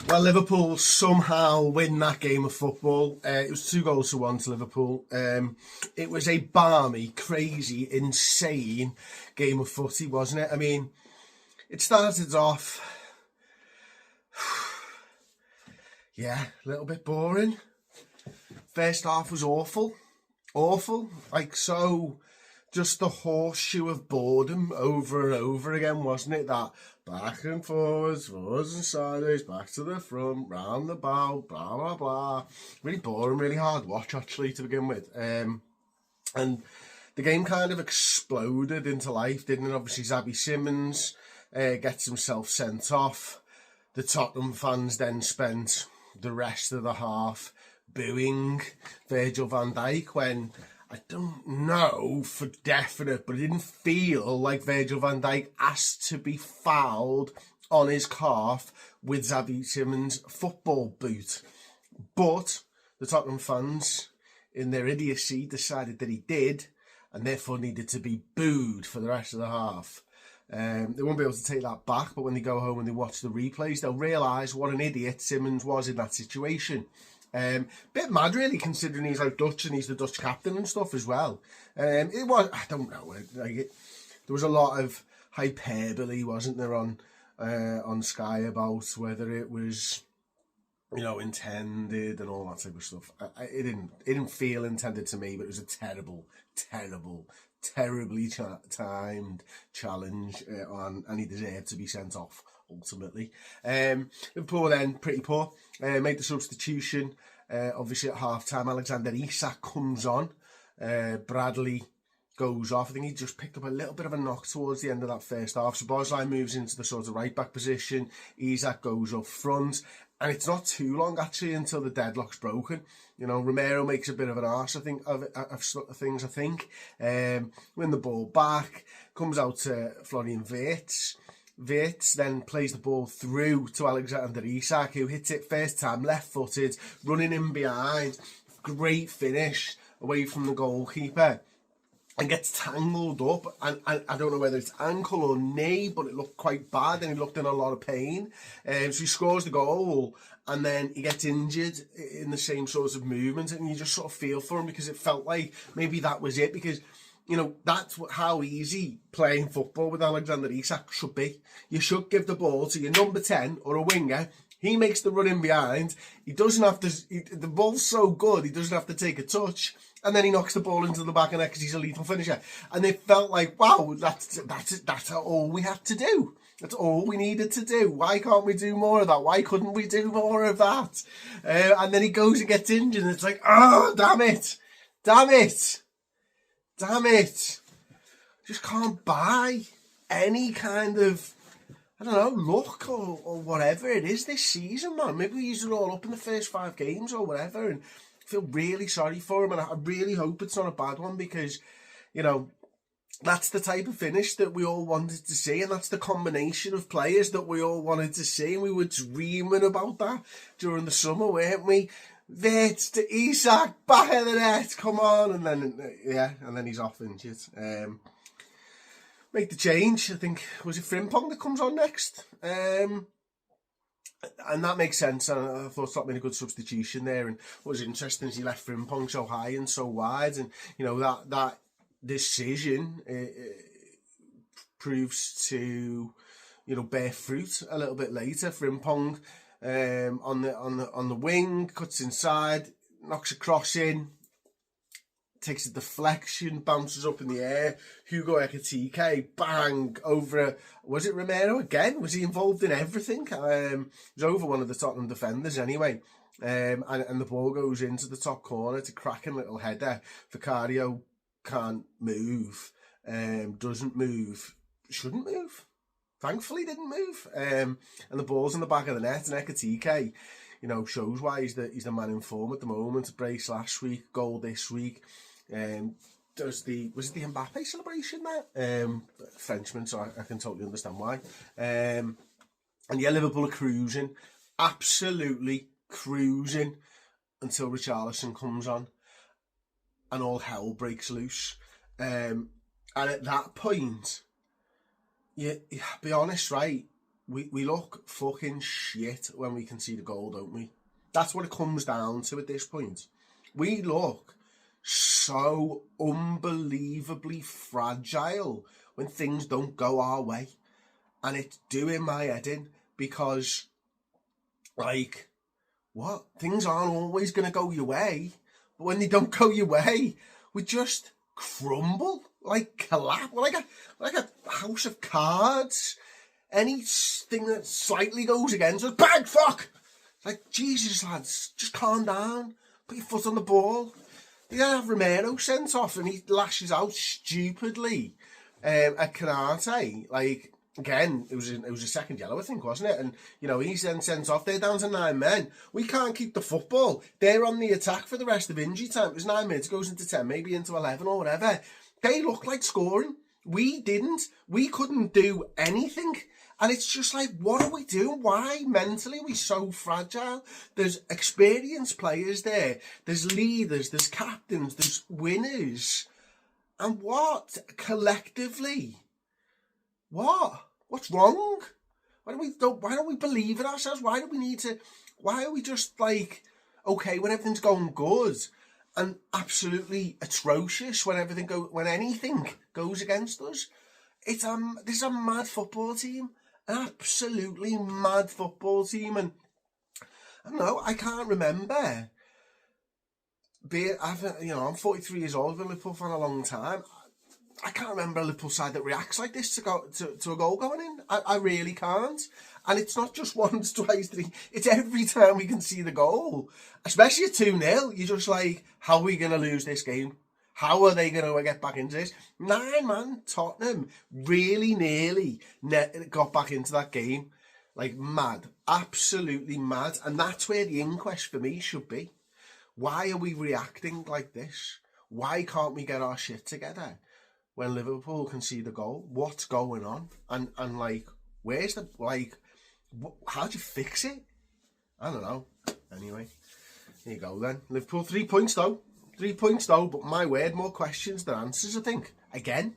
Well, Liverpool somehow win that game of football. It was 2-1 to Liverpool. It was a balmy, crazy, insane game of footy, wasn't it? I mean, it started off, yeah, a little bit boring. First half was awful. Like, so, just the horseshoe of boredom over and over again, wasn't it? That back and forwards and sideways, back to the front, round the bow, blah, blah, blah. Really boring, really hard watch, actually, to begin with. And the game kind of exploded into life, didn't it? Obviously, Xabi Simons gets himself sent off. The Tottenham fans then spent the rest of the half booing Virgil van Dijk when, I don't know for definite, but it didn't feel like Virgil van Dijk asked to be fouled on his calf with Xabi Simons' football boot. But the Tottenham fans, in their idiocy, decided that he did, and therefore needed to be booed for the rest of the half. They won't be able to take that back, but when they go home and they watch the replays, they'll realise what an idiot Simons was in that situation. Bit mad, really, considering he's like Dutch and he's the Dutch captain and stuff as well. It was, I don't know, there was a lot of hyperbole, wasn't there, on Sky about whether it was, intended and all that type of stuff. It didn't feel intended to me, but it was a terribly timed challenge and he deserved to be sent off ultimately. Liverpool then pretty poor, made the substitution obviously at half time. Alexander Isak comes on, Bradley goes off. I think he just picked up a little bit of a knock towards the end of that first half, so Bosley moves into the sort of right back position, Isak goes up front, and it's not too long actually until the deadlock's broken. Romero makes a bit of an arse, I think, of things, win the ball back, comes out to Florian Wirtz. Wirtz then plays the ball through to Alexander Isak, who hits it first time, left-footed, running in behind. Great finish away from the goalkeeper. And gets tangled up, and I don't know whether it's ankle or knee, but it looked quite bad, and he looked in a lot of pain. So he scores the goal, and then he gets injured in the same sort of movement, and you just sort of feel for him, because it felt like maybe that was it, because that's how easy playing football with Alexander Isak should be. You should give the ball to your number 10 or a winger. He makes the run in behind. He doesn't have to. The ball's so good, he doesn't have to take a touch, and then he knocks the ball into the back of the net because he's a lethal finisher. And it felt like, wow, that's all we had to do. That's all we needed to do. Why can't we do more of that? Why couldn't we do more of that? And then he goes and gets injured, and it's like, oh, damn it. Just can't buy any kind of, I don't know, luck or whatever it is this season, man. Maybe we used it all up in the first 5 games or whatever, and I feel really sorry for him, and I really hope it's not a bad one, because, that's the type of finish that we all wanted to see, and that's the combination of players that we all wanted to see, and we were dreaming about that during the summer, weren't we? Wirtz to Isak, back of the net, come on, and then he's off injured. Make the change, I think, was it Frimpong that comes on next? And that makes sense, and I thought that made a good substitution there. And what was interesting is he left Frimpong so high and so wide, and that decision proves to bear fruit a little bit later. Frimpong on the wing, cuts inside, knocks a cross in, takes a deflection, bounces up in the air. Hugo Ekitike, bang, over was it Romero again? Was he involved in everything? It was over one of the Tottenham defenders anyway. And the ball goes into the top corner. It's a cracking little header. Vicario can't move, doesn't move, shouldn't move. Thankfully didn't move. And the ball's in the back of the net, and Ekitike, shows why he's the man in form at the moment. Brace last week, goal this week. Was it the Mbappe celebration there? Frenchman, so I can totally understand why. And yeah, Liverpool are cruising, absolutely cruising, until Richarlison comes on, and all hell breaks loose. And at that point, yeah, be honest, right? we look fucking shit when we concede a goal, don't we? That's what it comes down to at this point. We look so unbelievably fragile when things don't go our way. And it's doing my head in because, like, what? Things aren't always going to go your way. But when they don't go your way, we just crumble, like collapse, like a house of cards. Anything that slightly goes against us, bang, fuck! It's like, Jesus, lads, just calm down. Put your foot on the ball. They don't have Romero sent off and he lashes out stupidly at Canate. Like, again, it was a second yellow, I think, wasn't it? And, you know, he's then sent off. They're down to 9 men. We can't keep the football. They're on the attack for the rest of injury time. It was 9 minutes, goes into 10, maybe into 11 or whatever. They look like scoring. We didn't. We couldn't do anything. And it's just like, what are we doing? Why mentally are we so fragile? There's experienced players there. There's leaders. There's captains. There's winners. And what? Collectively? What? What's wrong? Why don't we believe in ourselves? Why are we just like, okay, when everything's going good and absolutely atrocious when anything goes against us? This is a mad football team. An absolutely mad football team. And I don't know, I can't remember I'm 43 years old, I've been a Liverpool fan a long time. I can't remember a Liverpool side that reacts like this to a goal going in. I really can't. And it's not just once, twice, three. It's every time we can see the goal. Especially at 2-0. You're just like, how are we going to lose this game? How are they going to get back into this? 9 man Tottenham really nearly got back into that game. Like, mad. Absolutely mad. And that's where the inquest for me should be. Why are we reacting like this? Why can't we get our shit together when Liverpool concede a goal? What's going on? And like, where's the, like, how do you fix it? I don't know. Anyway, here you go then. Liverpool 3 points though. 3 points though, but my word, more questions than answers, I think. Again.